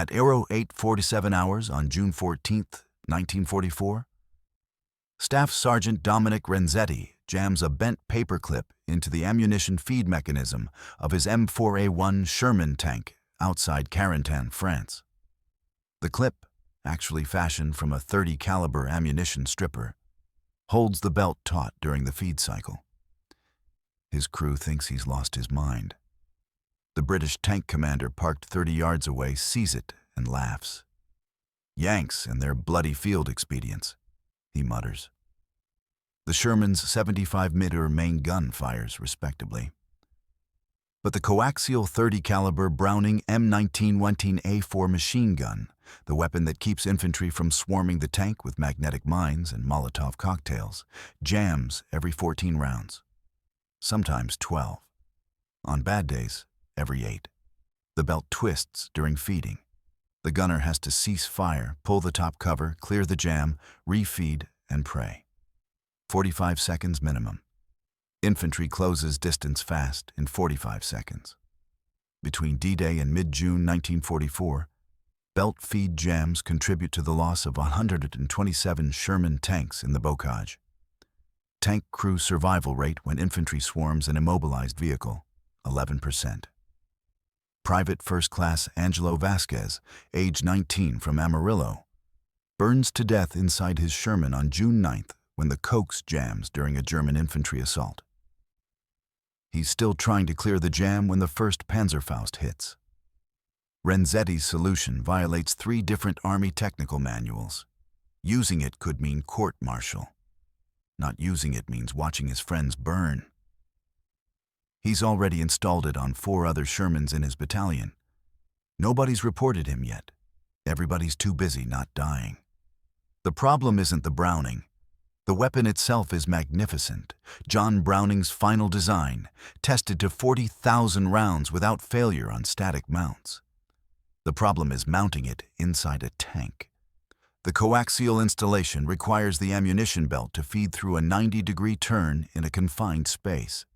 At 8:47 hours on June 14, 1944, Staff Sergeant Dominic Renzetti jams a bent paperclip into the ammunition feed mechanism of his M4A1 Sherman tank outside Carentan, France. The clip, actually fashioned from a .30 caliber ammunition stripper, holds the belt taut during the feed cycle. His crew thinks he's lost his mind. The British tank commander parked 30 yards away sees it and laughs. "Yanks and their bloody field expedients," he mutters. The Sherman's 75-millimeter main gun fires respectably. But the coaxial .30 caliber Browning M19-1A4 machine gun, the weapon that keeps infantry from swarming the tank with magnetic mines and Molotov cocktails, jams every 14 rounds, sometimes 12. On bad days, every 8. The belt twists during feeding. The gunner has to cease fire, pull the top cover, clear the jam, refeed, and pray. 45 seconds minimum. Infantry closes distance fast in 45 seconds. Between D-Day and mid-June 1944, belt feed jams contribute to the loss of 127 Sherman tanks in the bocage. Tank crew survival rate when infantry swarms an immobilized vehicle, 11%. Private First Class Angelo Vasquez, age 19 from Amarillo, burns to death inside his Sherman on June 9th when the coax jams during a German infantry assault. He's still trying to clear the jam when the first Panzerfaust hits. Renzetti's solution violates 3 different Army technical manuals. Using it could mean court-martial. Not using it means watching his friends burn. He's already installed it on 4 other Shermans in his battalion. Nobody's reported him yet. Everybody's too busy not dying. The problem isn't the Browning. The weapon itself is magnificent. John Browning's final design, tested to 40,000 rounds without failure on static mounts. The problem is mounting it inside a tank. The coaxial installation requires the ammunition belt to feed through a 90-degree turn in a confined space.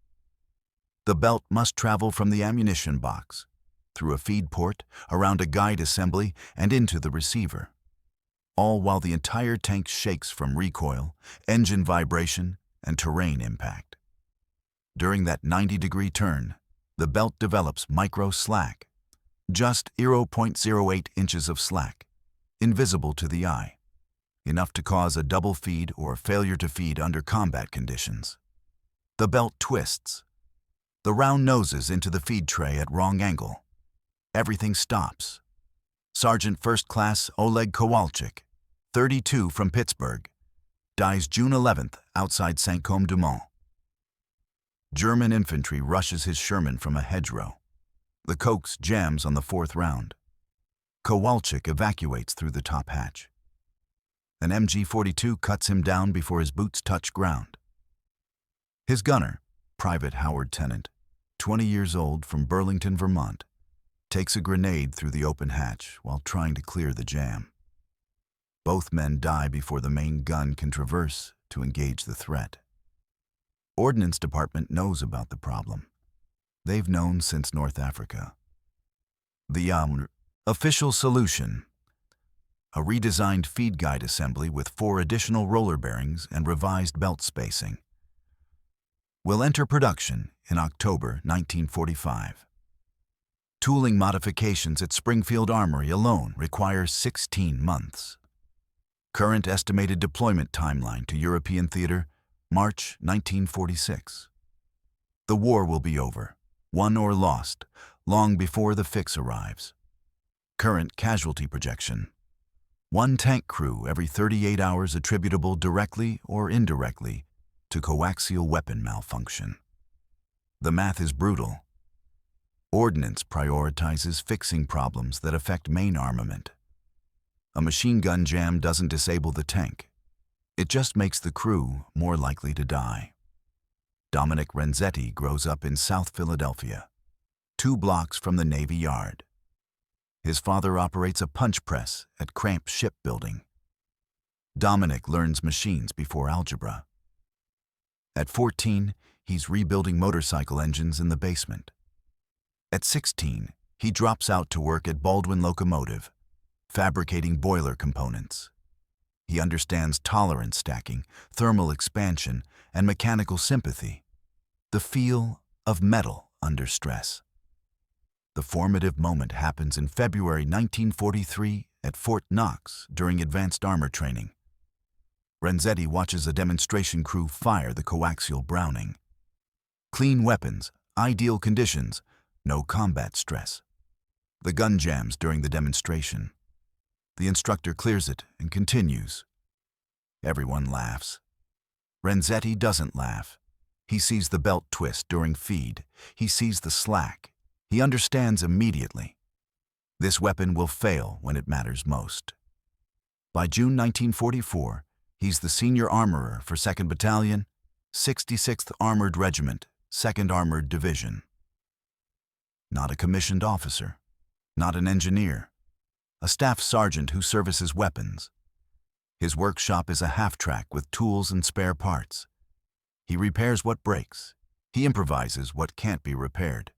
The belt must travel from the ammunition box, through a feed port, around a guide assembly, and into the receiver. All while the entire tank shakes from recoil, engine vibration, and terrain impact. During that 90-degree turn, the belt develops micro-slack, just 0.08 inches of slack, invisible to the eye, enough to cause a double feed or failure to feed under combat conditions. The belt twists. The round noses into the feed tray at wrong angle. Everything stops. Sergeant First Class Oleg Kowalczyk, 32 from Pittsburgh, dies June 11th outside Saint-Côme-du-Mont. German infantry rushes his Sherman from a hedgerow. The coax jams on the 4th round. Kowalczyk evacuates through the top hatch. An MG-42 cuts him down before his boots touch ground. His gunner, Private Howard Tennant, 20 years old from Burlington, Vermont, takes a grenade through the open hatch while trying to clear the jam. Both men die before the main gun can traverse to engage the threat. Ordnance Department knows about the problem. They've known since North Africa. The official solution: a redesigned feed guide assembly with 4 additional roller bearings and revised belt spacing. Will enter production in October 1945. Tooling modifications at Springfield Armory alone require 16 months. Current estimated deployment timeline to European theater, March 1946. The war will be over, won or lost, long before the fix arrives. Current casualty projection: 1 tank crew every 38 hours attributable directly or indirectly to coaxial weapon malfunction. The math is brutal. Ordnance prioritizes fixing problems that affect main armament. A machine gun jam doesn't disable the tank. It just makes the crew more likely to die. Dominic Renzetti grows up in South Philadelphia, 2 blocks from the Navy Yard. His father operates a punch press at Cramp Shipbuilding. Dominic learns machines before algebra. At 14, he's rebuilding motorcycle engines in the basement. At 16, He drops out to work at Baldwin Locomotive, fabricating boiler components. He understands tolerance stacking, thermal expansion, and mechanical sympathy, the feel of metal under stress. The formative moment happens in February 1943 at Fort Knox during advanced armor training. Renzetti watches a demonstration crew fire the coaxial Browning. Clean weapons, ideal conditions, no combat stress. The gun jams during the demonstration. The instructor clears it and continues. Everyone laughs. Renzetti doesn't laugh. He sees the belt twist during feed. He sees the slack. He understands immediately. This weapon will fail when it matters most. By June 1944, he's the senior armorer for 2nd Battalion, 66th Armored Regiment, 2nd Armored Division. Not a commissioned officer, not an engineer, a staff sergeant who services weapons. His workshop is a half-track with tools and spare parts. He repairs what breaks. He improvises what can't be repaired.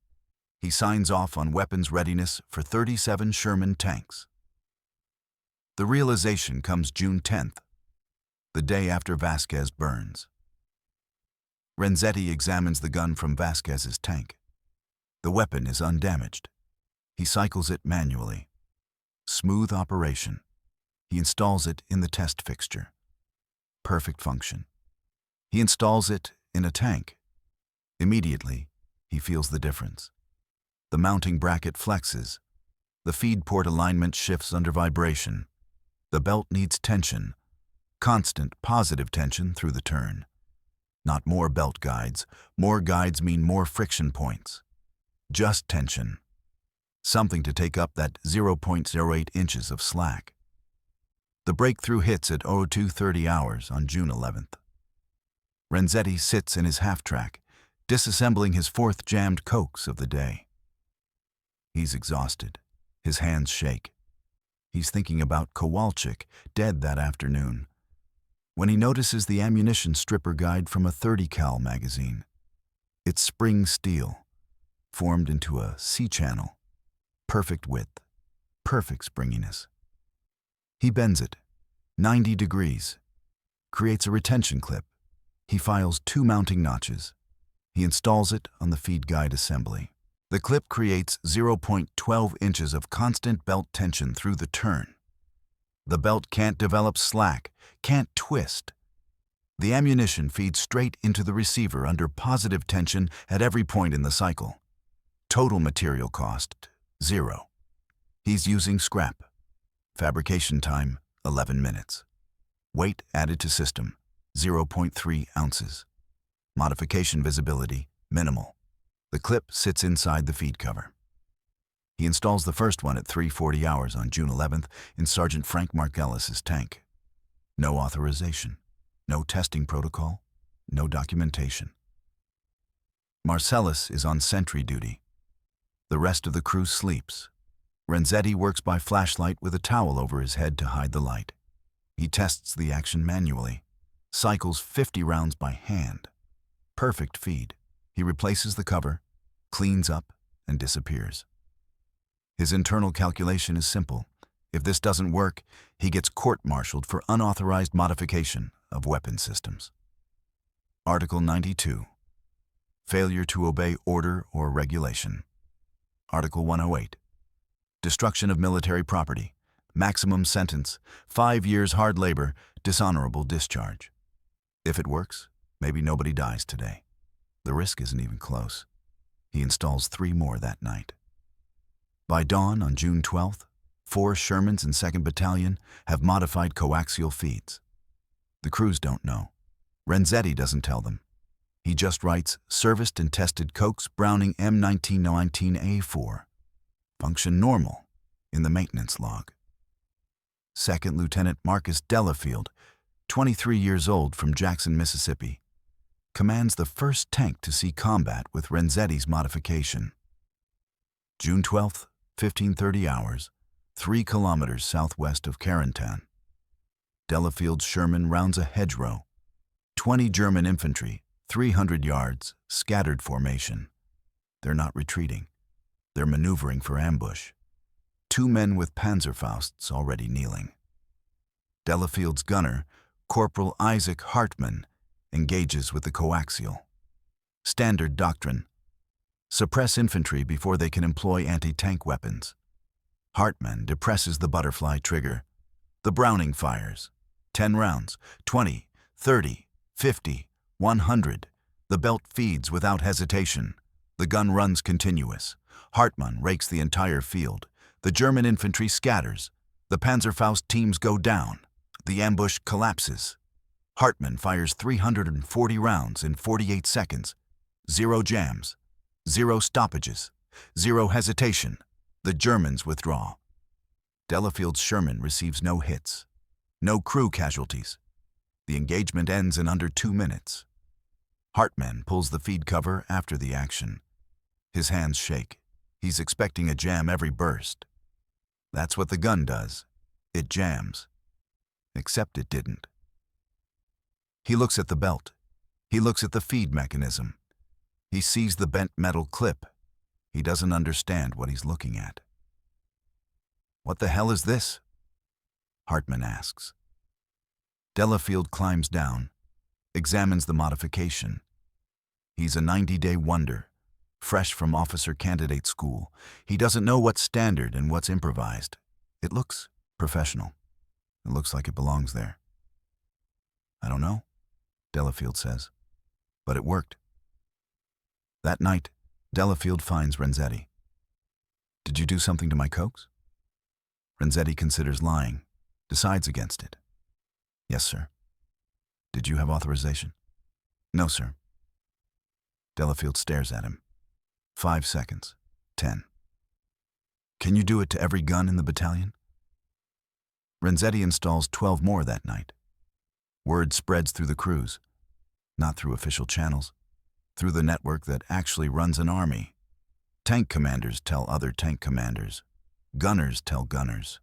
He signs off on weapons readiness for 37 Sherman tanks. The realization comes June 10th, the day after Vasquez burns. Renzetti examines the gun from Vasquez's tank. The weapon is undamaged. He cycles it manually. Smooth operation. He installs it in the test fixture. Perfect function. He installs it in a tank. Immediately, he feels the difference. The mounting bracket flexes. The feed port alignment shifts under vibration. The belt needs tension. Constant positive tension through the turn. Not more belt guides. More guides mean more friction points. Just tension. Something to take up that 0.08 inches of slack. The breakthrough hits at 02:30 hours on June 11th. Renzetti sits in his half-track, disassembling his 4th jammed coax of the day. He's exhausted. His hands shake. He's thinking about Kowalczyk, dead that afternoon, when he notices the ammunition stripper guide from a 30 cal magazine. It's spring steel, formed into a C-channel. Perfect width, perfect springiness. He bends it, 90 degrees, creates a retention clip. He files 2 mounting notches. He installs it on the feed guide assembly. The clip creates 0.12 inches of constant belt tension through the turn. The belt can't develop slack, can't twist. The ammunition feeds straight into the receiver under positive tension at every point in the cycle. Total material cost, 0. He's using scrap. Fabrication time, 11 minutes. Weight added to system, 0.3 ounces. Modification visibility, minimal. The clip sits inside the feed cover. He installs the first one at 3:40 hours on June 11th in Sergeant Frank Markellis's tank. No authorization, no testing protocol, no documentation. Marcellus is on sentry duty. The rest of the crew sleeps. Renzetti works by flashlight with a towel over his head to hide the light. He tests the action manually, cycles 50 rounds by hand. Perfect feed. He replaces the cover, cleans up, and disappears. His internal calculation is simple. If this doesn't work, he gets court-martialed for unauthorized modification of weapon systems. Article 92. Failure to obey order or regulation. Article 108. Destruction of military property. Maximum sentence, 5 years hard labor, dishonorable discharge. If it works, maybe nobody dies today. The risk isn't even close. He installs 3 more that night. By dawn on June 12th, 4 Shermans in 2nd Battalion have modified coaxial feeds. The crews don't know. Renzetti doesn't tell them. He just writes, serviced and tested Koch's Browning M1919A4. Function normal in the maintenance log. 2nd Lieutenant Marcus Delafield, 23 years old, from Jackson, Mississippi, commands the first tank to see combat with Renzetti's modification. June 12th, 15:30 hours, 3 kilometers southwest of Carentan. Delafield's Sherman rounds a hedgerow. 20 German infantry, 300 yards, scattered formation. They're not retreating. They're maneuvering for ambush. 2 men with Panzerfausts already kneeling. Delafield's gunner, Corporal Isaac Hartman, engages with the coaxial. Standard doctrine: suppress infantry before they can employ anti-tank weapons. Hartman depresses the butterfly trigger. The Browning fires. 10 rounds, 20, 30, 50, 100. The belt feeds without hesitation. The gun runs continuous. Hartmann rakes the entire field. The German infantry scatters. The Panzerfaust teams go down. The ambush collapses. Hartmann fires 340 rounds in 48 seconds. 0 jams. 0 stoppages. 0 hesitation. The Germans withdraw. Delafield's Sherman receives no hits. No crew casualties. The engagement ends in under 2 minutes. Hartman pulls the feed cover after the action. His hands shake. He's expecting a jam every burst. That's what the gun does. It jams. Except it didn't. He looks at the belt. He looks at the feed mechanism. He sees the bent metal clip. He doesn't understand what he's looking at. "What the hell is this?" Hartman asks. Delafield climbs down, examines the modification. He's a 90-day wonder, fresh from officer candidate school. He doesn't know what's standard and what's improvised. It looks professional. It looks like it belongs there. "I don't know," Delafield says, "but it worked." That night, Delafield finds Renzetti. "Did you do something to my cokes?" Renzetti considers lying, decides against it. "Yes, sir." "Did you have authorization?" "No, sir." Delafield stares at him. 5 seconds. 10. "Can you do it to every gun in the battalion?" Renzetti installs 12 more that night. Word spreads through the crews, not through official channels, through the network that actually runs an army. Tank commanders tell other tank commanders. Gunners tell gunners.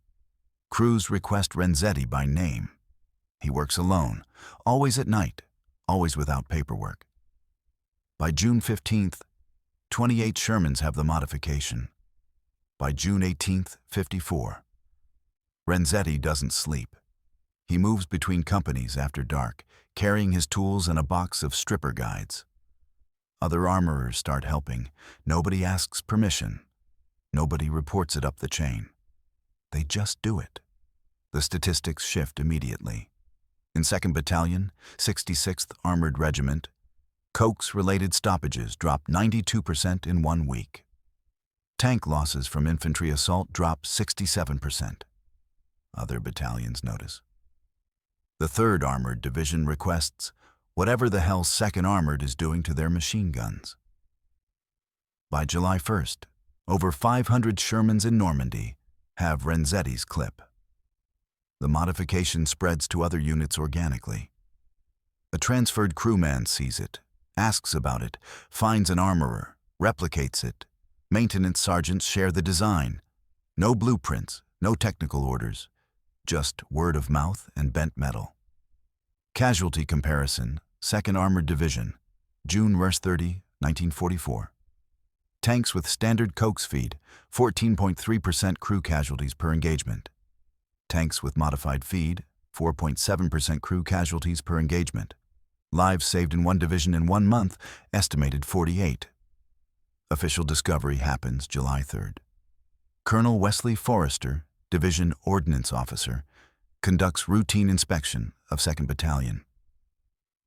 Crews request Renzetti by name. He works alone, always at night, always without paperwork. By June 15th, 28 Shermans have the modification. By June 18th, 54. Renzetti doesn't sleep. He moves between companies after dark, carrying his tools and a box of stripper guides. Other armorers start helping. Nobody asks permission. Nobody reports it up the chain. They just do it. The statistics shift immediately. In 2nd Battalion, 66th Armored Regiment, Cokes-related stoppages drop 92% in 1 week. Tank losses from infantry assault drop 67%. Other battalions notice. The 3rd Armored Division requests whatever the hell 2nd Armored is doing to their machine guns. By July 1st, over 500 Shermans in Normandy have Renzetti's clip. The modification spreads to other units organically. A transferred crewman sees it, asks about it, finds an armorer, replicates it. Maintenance sergeants share the design. No blueprints, no technical orders, just word of mouth and bent metal. Casualty comparison, 2nd Armored Division, June 30, 1944. Tanks with standard Cokes feed, 14.3% crew casualties per engagement. Tanks with modified feed, 4.7% crew casualties per engagement. Lives saved in one division in 1 month, estimated 48. Official discovery happens July 3rd. Colonel Wesley Forrester, Division Ordnance Officer, conducts routine inspection of 2nd Battalion.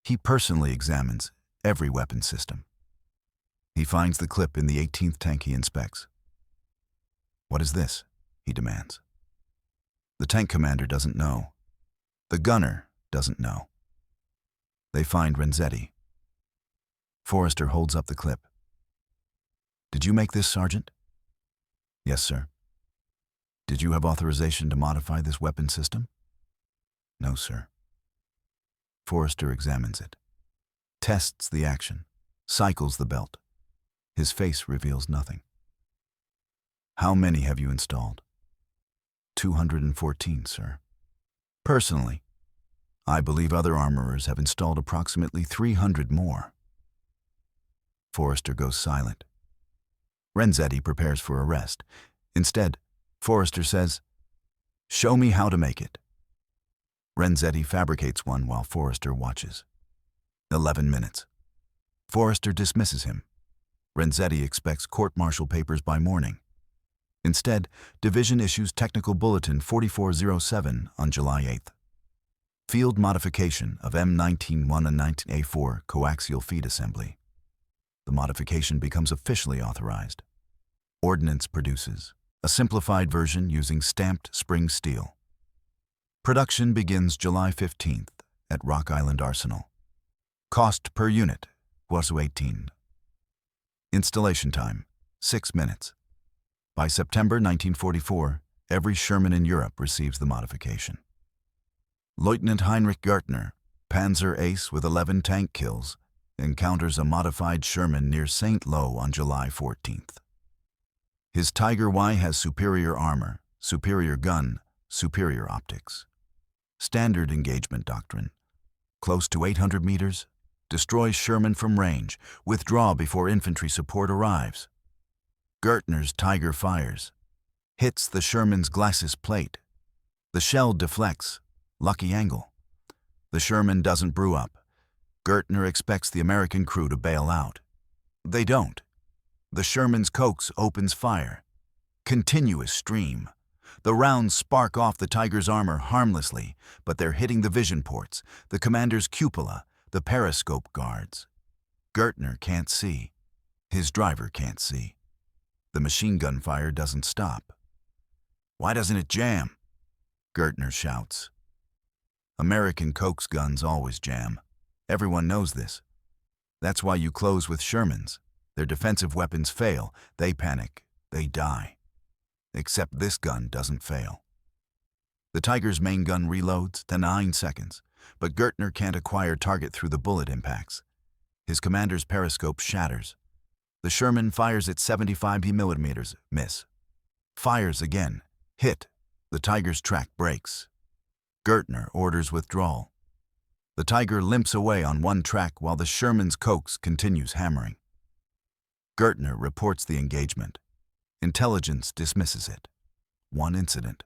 He personally examines every weapon system. He finds the clip in the 18th tank he inspects. "What is this?" he demands. The tank commander doesn't know. The gunner doesn't know. They find Renzetti. Forrester holds up the clip. "Did you make this, Sergeant?" "Yes, sir." "Did you have authorization to modify this weapon system?" "No, sir." Forrester examines it, tests the action, cycles the belt. His face reveals nothing. "How many have you installed?" 214, sir. "Personally, I believe other armorers have installed approximately 300 more." Forrester goes silent. Renzetti prepares for arrest. Instead, Forrester says, "Show me how to make it." Renzetti fabricates one while Forrester watches. 11 minutes. Forrester dismisses him. Renzetti expects court-martial papers by morning. Instead, Division issues Technical Bulletin 4407 on July 8th. Field modification of M19-1 coaxial feed assembly. The modification becomes officially authorized. Ordnance produces a simplified version using stamped spring steel. Production begins July 15th at Rock Island Arsenal. Cost per unit, Guasu 18. Installation time, 6 minutes. By September 1944, every Sherman in Europe receives the modification. Lieutenant Heinrich Gertner, Panzer Ace with 11 tank kills, encounters a modified Sherman near St. Lo on July 14th. His Tiger Y has superior armor, superior gun, superior optics. Standard engagement doctrine. Close to 800 meters, destroys Sherman from range, withdraw before infantry support arrives. Gertner's Tiger fires, hits the Sherman's glacis plate. The shell deflects, lucky angle. The Sherman doesn't brew up. Gertner expects the American crew to bail out. They don't. The Sherman's coax opens fire. Continuous stream. The rounds spark off the Tiger's armor harmlessly, but they're hitting the vision ports, the commander's cupola, the periscope guards. Gertner can't see. His driver can't see. The machine gun fire doesn't stop. "Why doesn't it jam?" Gertner shouts. American coax guns always jam. Everyone knows this. That's why you close with Shermans. Their defensive weapons fail. They panic. They die. Except this gun doesn't fail. The Tiger's main gun reloads to 9 seconds, but Gertner can't acquire target through the bullet impacts. His commander's periscope shatters. The Sherman fires at 75 millimeters, miss. Fires again, hit. The Tiger's track breaks. Gertner orders withdrawal. The Tiger limps away on one track while the Sherman's coax continues hammering. Gertner reports the engagement. Intelligence dismisses it. One incident.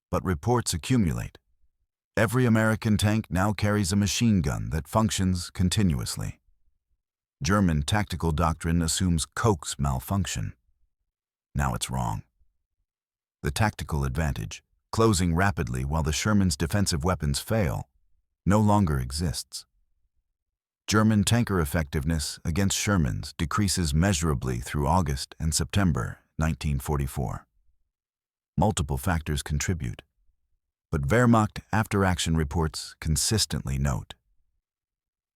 But reports accumulate. Every American tank now carries a machine gun that functions continuously. German tactical doctrine assumes coax malfunction. Now it's wrong. The tactical advantage, closing rapidly while the Sherman's defensive weapons fail, no longer exists. German tanker effectiveness against Shermans decreases measurably through August and September 1944. Multiple factors contribute, but Wehrmacht after-action reports consistently note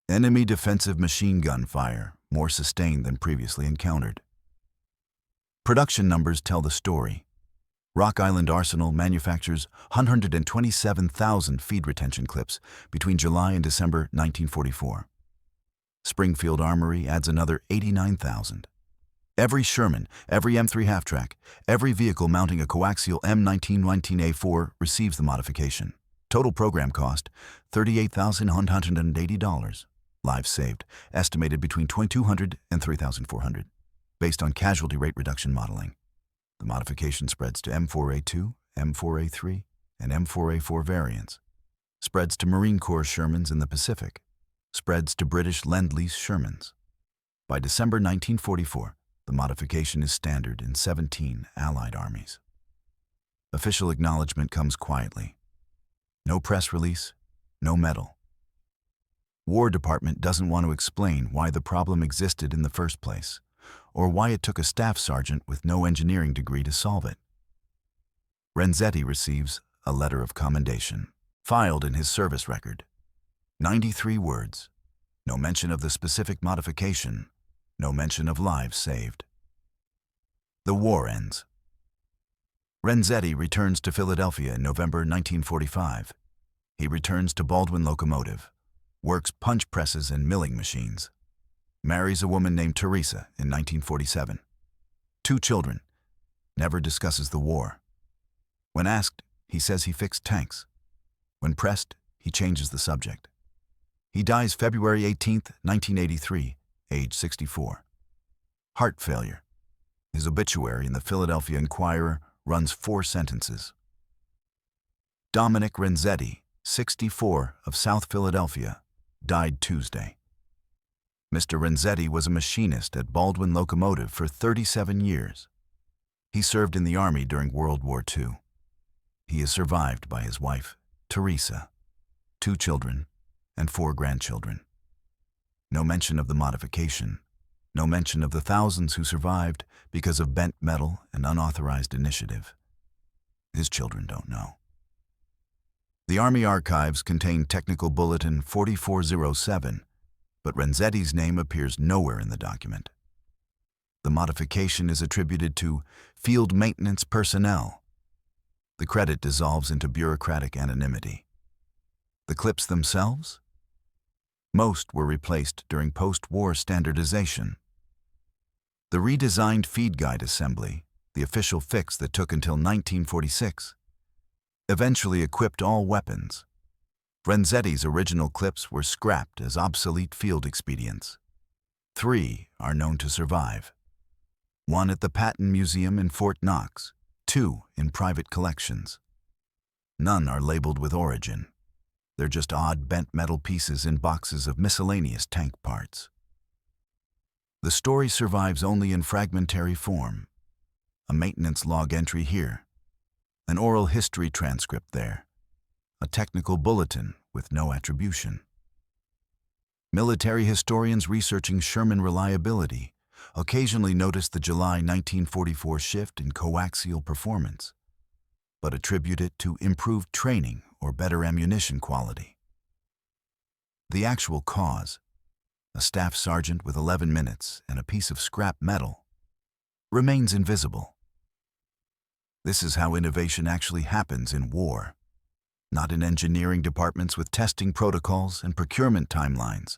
enemy defensive machine gun fire more sustained than previously encountered. Production numbers tell the story. Rock Island Arsenal manufactures 127,000 feed retention clips between July and December 1944. Springfield Armory adds another 89,000. Every Sherman, every M3 half-track, every vehicle mounting a coaxial M19-19A4 receives the modification. Total program cost, $38,180. Lives saved, estimated between $2,200 and $3,400, based on casualty rate reduction modeling. The modification spreads to M4A2, M4A3, and M4A4 variants. Spreads to Marine Corps Shermans in the Pacific. Spreads to British Lend-Lease Shermans. By December 1944, the modification is standard in 17 Allied armies. Official acknowledgement comes quietly. No press release, no medal. War Department doesn't want to explain why the problem existed in the first place, or why it took a staff sergeant with no engineering degree to solve it. Renzetti receives a letter of commendation, filed in his service record. 93 words. No mention of the specific modification. No mention of lives saved. The war ends. Renzetti returns to Philadelphia in November 1945. He returns to Baldwin Locomotive, works punch presses and milling machines. Marries a woman named Teresa in 1947. 2 children. Never discusses the war. When asked, he says he fixed tanks. When pressed, he changes the subject. He dies February 18, 1983, age 64. Heart failure. His obituary in the Philadelphia Inquirer runs 4 sentences. Dominic Renzetti, 64, of South Philadelphia, died Tuesday. Mr. Renzetti was a machinist at Baldwin Locomotive for 37 years. He served in the Army during World War II. He is survived by his wife, Teresa, 2 children, and 4 grandchildren. No mention of the modification, no mention of the thousands who survived because of bent metal and unauthorized initiative. His children don't know. The Army archives contain Technical Bulletin 4407, but Renzetti's name appears nowhere in the document. The modification is attributed to field maintenance personnel. The credit dissolves into bureaucratic anonymity. The clips themselves? Most were replaced during post-war standardization. The redesigned feed guide assembly, the official fix that took until 1946, eventually equipped all weapons. Renzetti's original clips were scrapped as obsolete field expedients. 3 are known to survive. 1 at the Patton Museum in Fort Knox, 2 in private collections. None are labeled with origin. They're just odd bent metal pieces in boxes of miscellaneous tank parts. The story survives only in fragmentary form. A maintenance log entry here, an oral history transcript there, a technical bulletin with no attribution. Military historians researching Sherman reliability occasionally notice the July 1944 shift in coaxial performance, but attribute it to improved training or better ammunition quality. The actual cause, a staff sergeant with 11 minutes and a piece of scrap metal, remains invisible. This is how innovation actually happens in war, not in engineering departments with testing protocols and procurement timelines,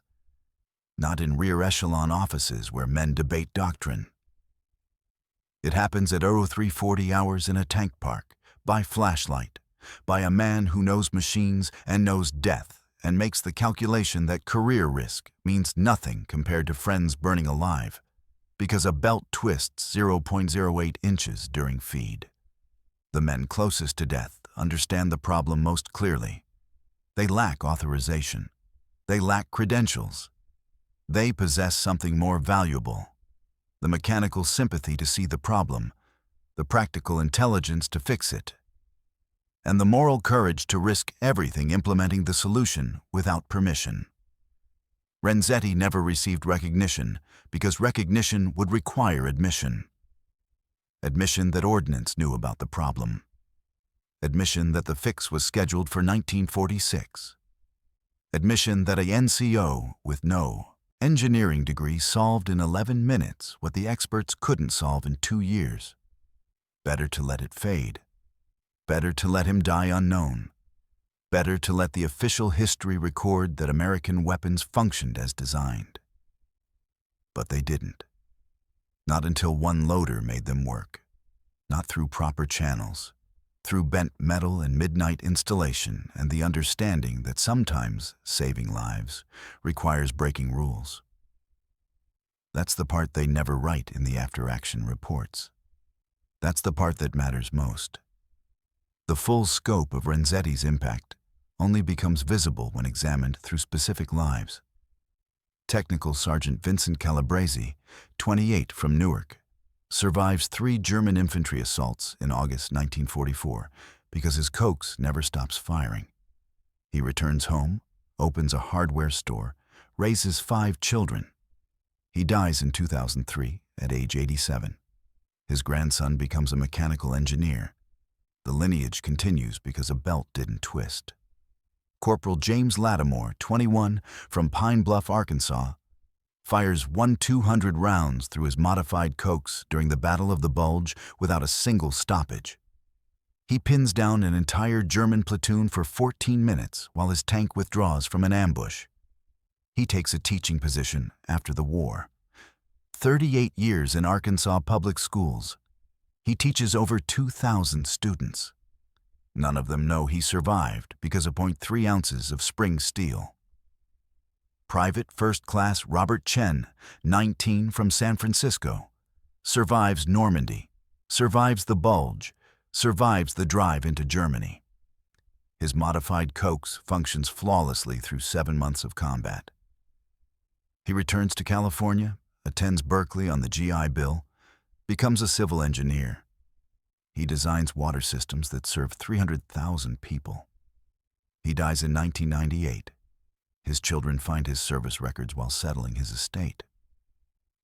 not in rear echelon offices where men debate doctrine. It happens at 0340 hours in a tank park, by flashlight, by a man who knows machines and knows death and makes the calculation that career risk means nothing compared to friends burning alive because a belt twists 0.08 inches during feed. The men closest to death understand the problem most clearly. They lack authorization. They lack credentials. They possess something more valuable: the mechanical sympathy to see the problem, the practical intelligence to fix it, and the moral courage to risk everything implementing the solution without permission. Renzetti never received recognition because recognition would require admission. Admission that Ordnance knew about the problem. Admission that the fix was scheduled for 1946. Admission that a NCO with no engineering degree solved in 11 minutes what the experts couldn't solve in 2 years. Better to let it fade. Better to let him die unknown. Better to let the official history record that American weapons functioned as designed. But they didn't. Not until one loader made them work. Not through proper channels. Through bent metal and midnight installation and the understanding that sometimes saving lives requires breaking rules. That's the part they never write in the after-action reports. That's the part that matters most. The full scope of Renzetti's impact only becomes visible when examined through specific lives. Technical Sergeant Vincent Calabrese, 28, from Newark, survives 3 German infantry assaults in August 1944 because his coax never stops firing. He returns home, opens a hardware store, raises 5 children. He dies in 2003 at age 87. His grandson becomes a mechanical engineer. The lineage continues because a belt didn't twist. Corporal James Lattimore, 21, from Pine Bluff, Arkansas, fires 200 rounds through his modified coax during the Battle of the Bulge without a single stoppage. He pins down an entire German platoon for 14 minutes while his tank withdraws from an ambush. He takes a teaching position after the war. 38 years in Arkansas public schools. He teaches over 2,000 students. None of them know he survived because of 0.3 ounces of spring steel. Private First Class Robert Chen, 19, from San Francisco, survives Normandy, survives the bulge, survives the drive into Germany. His modified Coax functions flawlessly through 7 months of combat. He returns to California, attends Berkeley on the GI Bill, becomes a civil engineer. He designs water systems that serve 300,000 people. He dies in 1998. His children find his service records while settling his estate.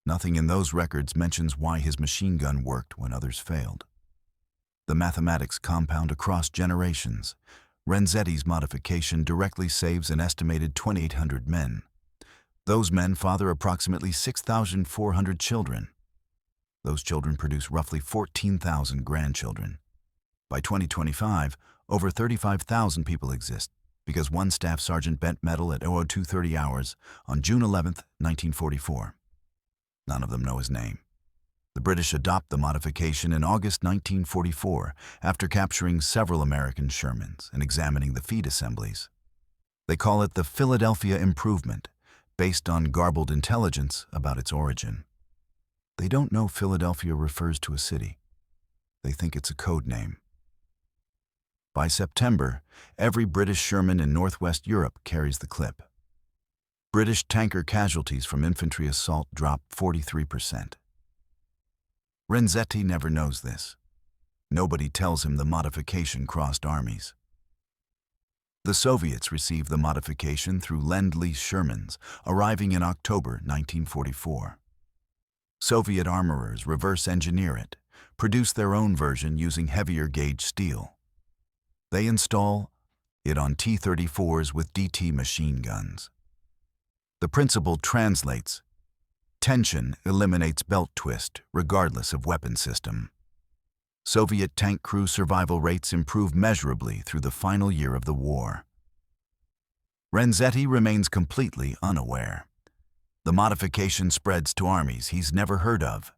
Nothing in those records mentions why his machine gun worked when others failed. The mathematics compound across generations. Renzetti's modification directly saves an estimated 2,800 men. Those men father approximately 6,400 children. Those children produce roughly 14,000 grandchildren. By 2025, over 35,000 people exist because one staff sergeant bent metal at 00230 hours on June 11, 1944. None of them know his name. The British adopt the modification in August 1944 after capturing several American Shermans and examining the feed assemblies. They call it the Philadelphia Improvement, based on garbled intelligence about its origin. They don't know Philadelphia refers to a city. They think it's a code name. By September, every British Sherman in Northwest Europe carries the clip. British tanker casualties from infantry assault drop 43%. Renzetti never knows this. Nobody tells him the modification crossed armies. The Soviets received the modification through Lend-Lease Shermans, arriving in October 1944. Soviet armorers reverse engineer it, produce their own version using heavier gauge steel. They install it on T-34s with DT machine guns. The principle translates: tension eliminates belt twist regardless of weapon system. Soviet tank crew survival rates improve measurably through the final year of the war. Renzetti remains completely unaware. The modification spreads to armies he's never heard of,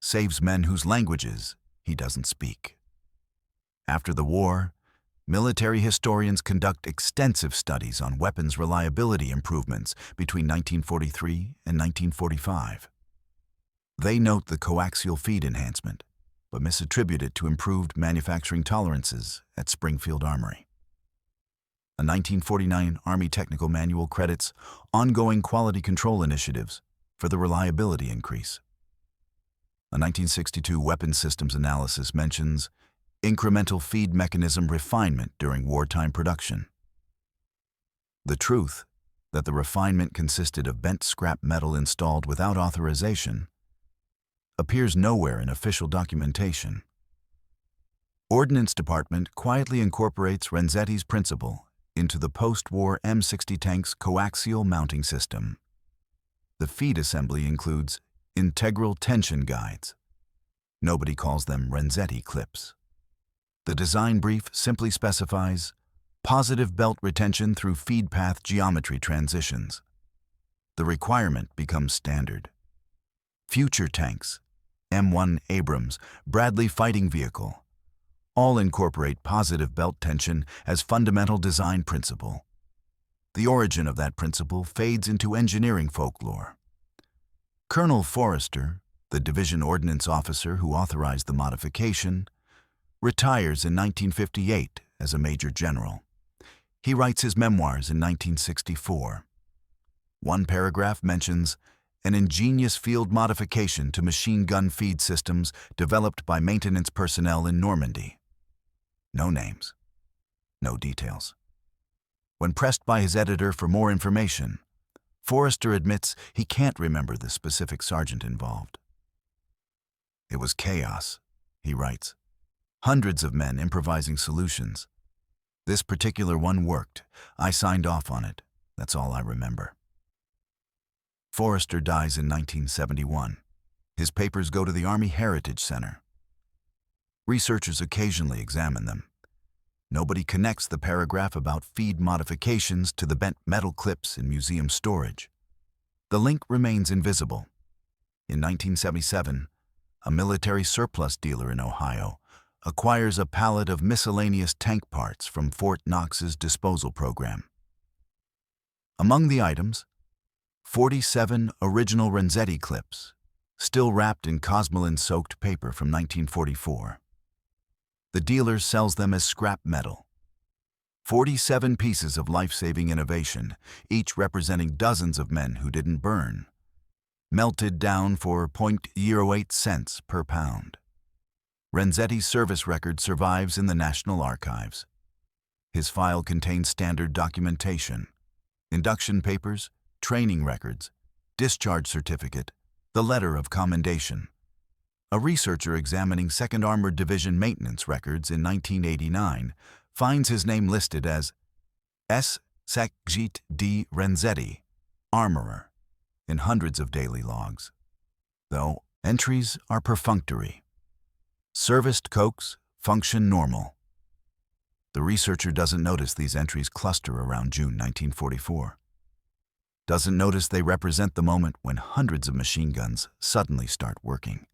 saves men whose languages he doesn't speak. After the war, military historians conduct extensive studies on weapons reliability improvements between 1943 and 1945. They note the coaxial feed enhancement, but misattribute it to improved manufacturing tolerances at Springfield Armory. A 1949 Army Technical Manual credits ongoing quality control initiatives for the reliability increase. A 1962 Weapons Systems Analysis mentions incremental feed mechanism refinement during wartime production. The truth that the refinement consisted of bent scrap metal installed without authorization appears nowhere in official documentation. Ordnance Department quietly incorporates Renzetti's principle into the post-war M60 tank's coaxial mounting system. The feed assembly includes integral tension guides. Nobody calls them Renzetti clips. The design brief simply specifies positive belt retention through feed path geometry transitions. The requirement becomes standard. Future tanks, M1 Abrams, Bradley fighting vehicle, all incorporate positive belt tension as fundamental design principle. The origin of that principle fades into engineering folklore. Colonel Forrester, the division ordnance officer who authorized the modification, retires in 1958 as a major general. He writes his memoirs in 1964. One paragraph mentions an ingenious field modification to machine gun feed systems developed by maintenance personnel in Normandy. No names, no details. When pressed by his editor for more information, Forrester admits he can't remember the specific sergeant involved. It was chaos, he writes. Hundreds of men improvising solutions. This particular one worked. I signed off on it. That's all I remember. Forrester dies in 1971. His papers go to the Army Heritage Center. Researchers occasionally examine them. Nobody connects the paragraph about feed modifications to the bent metal clips in museum storage. The link remains invisible. In 1977, a military surplus dealer in Ohio acquires a pallet of miscellaneous tank parts from Fort Knox's disposal program. Among the items, 47 original Renzetti clips, still wrapped in cosmoline-soaked paper from 1944. The dealer sells them as scrap metal. 47 pieces of life-saving innovation, each representing dozens of men who didn't burn, melted down for 0.08 cents per pound. Renzetti's service record survives in the National Archives. His file contains standard documentation: induction papers, training records, discharge certificate, the letter of commendation. A researcher examining 2nd Armored Division maintenance records in 1989 finds his name listed as S. Satyajit D. Renzetti, armorer, in hundreds of daily logs, though entries are perfunctory. Serviced cokes, function normal. The researcher doesn't notice these entries cluster around June 1944. Doesn't notice they represent the moment when hundreds of machine guns suddenly start working.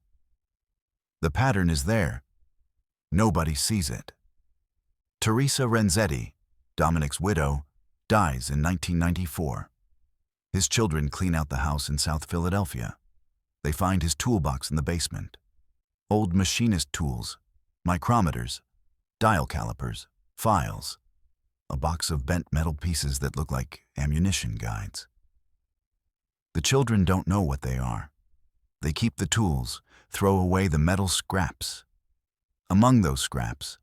The pattern is there. Nobody sees it. Teresa Renzetti, Dominic's widow, dies in 1994. His children clean out the house in South Philadelphia. They find his toolbox in the basement. Old machinist tools, micrometers, dial calipers, files, a box of bent metal pieces that look like ammunition guides. The children don't know what they are. They keep the tools, throw away the metal scraps. Among those scraps,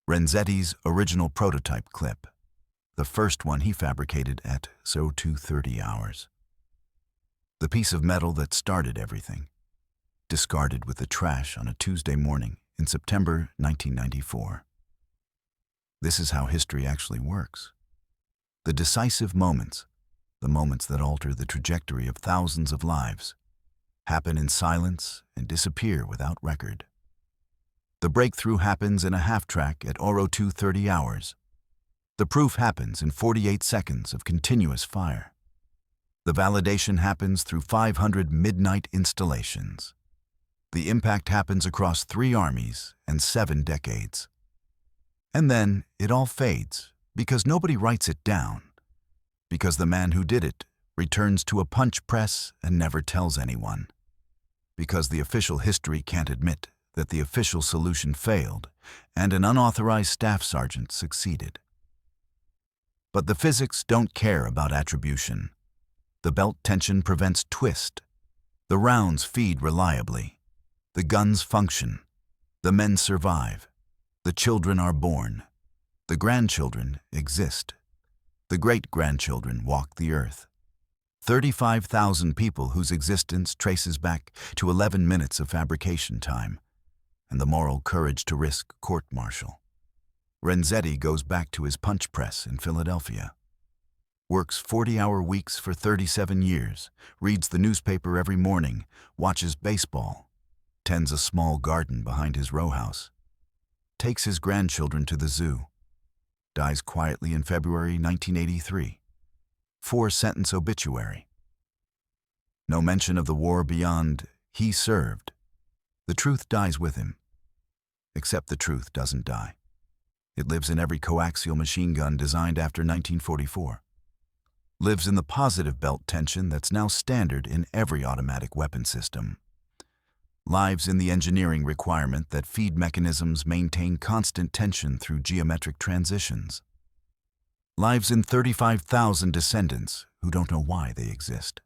Renzetti's original prototype clip, the first one he fabricated at 0230 hours. The piece of metal that started everything, discarded with the trash on a Tuesday morning in September 1994. This is how history actually works. The decisive moments, the moments that alter the trajectory of thousands of lives, happen in silence and disappear without record. The breakthrough happens in a half-track at 0230 hours. The proof happens in 48 seconds of continuous fire. The validation happens through 500 midnight installations. The impact happens across 3 armies and 7 decades. And then it all fades because nobody writes it down, because the man who did it returns to a punch press and never tells anyone, because the official history can't admit that the official solution failed and an unauthorized staff sergeant succeeded. But the physics don't care about attribution. The belt tension prevents twist. The rounds feed reliably. The guns function. The men survive. The children are born. The grandchildren exist. The great-grandchildren walk the earth. 35,000 people whose existence traces back to 11 minutes of fabrication time and the moral courage to risk court-martial. Renzetti goes back to his punch press in Philadelphia, works 40-hour weeks for 37 years, reads the newspaper every morning, watches baseball, tends a small garden behind his row house, takes his grandchildren to the zoo, dies quietly in February 1983. 4-sentence obituary. No mention of the war beyond "he served." The truth dies with him. Except the truth doesn't die. It lives in every coaxial machine gun designed after 1944. Lives in the positive belt tension that's now standard in every automatic weapon system. Lives in the engineering requirement that feed mechanisms maintain constant tension through geometric transitions. Lives in 35,000 descendants who don't know why they exist.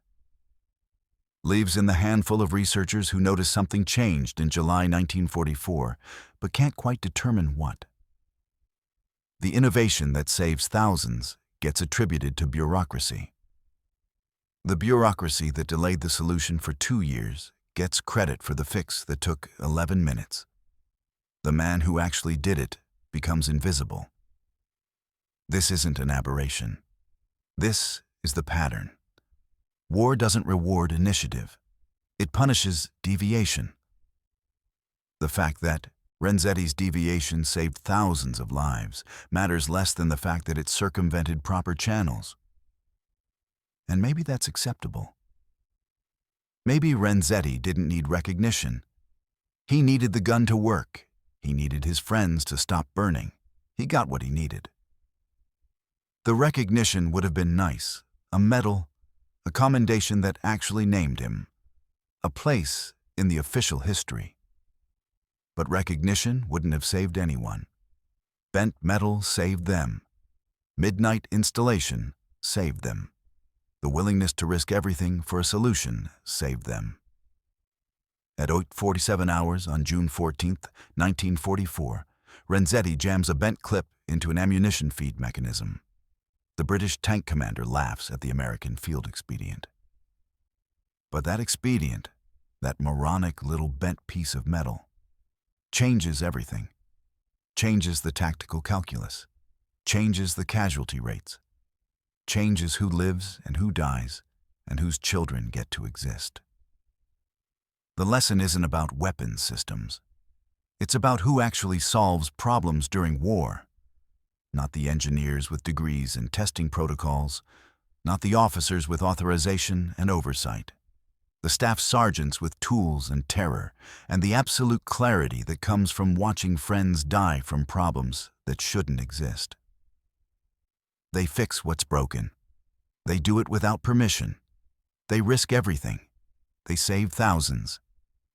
Lives in the handful of researchers who notice something changed in July 1944, but can't quite determine what. The innovation that saves thousands gets attributed to bureaucracy. The bureaucracy that delayed the solution for 2 years gets credit for the fix that took 11 minutes. The man who actually did it becomes invisible. This isn't an aberration. This is the pattern. War doesn't reward initiative. It punishes deviation. The fact that Renzetti's deviation saved thousands of lives matters less than the fact that it circumvented proper channels. And maybe that's acceptable. Maybe Renzetti didn't need recognition. He needed the gun to work. He needed his friends to stop burning. He got what he needed. The recognition would have been nice, a medal, a commendation that actually named him. a place in the official history. But recognition wouldn't have saved anyone. Bent metal saved them. Midnight installation saved them. The willingness to risk everything for a solution saved them. At 8:47 hours on June 14, 1944, Renzetti jams a bent clip into an ammunition feed mechanism. The British tank commander laughs at the American field expedient. But that expedient, that moronic little bent piece of metal, changes everything. Changes the tactical calculus. Changes the casualty rates. Changes who lives and who dies and whose children get to exist. The lesson isn't about weapons systems. It's about who actually solves problems during war. Not the engineers with degrees and testing protocols, not the officers with authorization and oversight. The staff sergeants with tools and terror, and the absolute clarity that comes from watching friends die from problems that shouldn't exist. They fix what's broken. They do it without permission. They risk everything. They save thousands.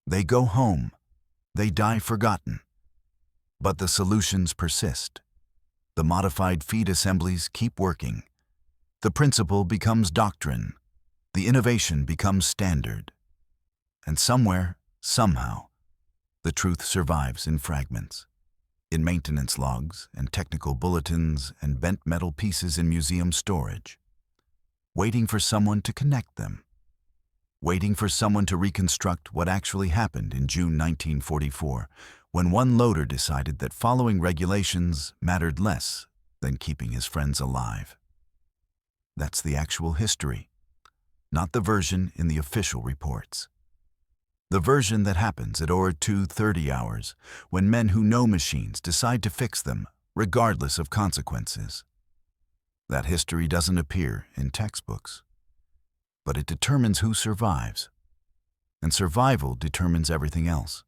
They go home. They die forgotten. But the solutions persist. The modified feed assemblies keep working. The principle becomes doctrine. The innovation becomes standard. And somewhere, somehow, the truth survives in fragments, in maintenance logs and technical bulletins and bent metal pieces in museum storage, waiting for someone to connect them, waiting for someone to reconstruct what actually happened in June 1944, when one loader decided that following regulations mattered less than keeping his friends alive. That's the actual history, not the version in the official reports. The version that happens at or 2:30 hours, when men who know machines decide to fix them, regardless of consequences. That history doesn't appear in textbooks, but it determines who survives, and survival determines everything else.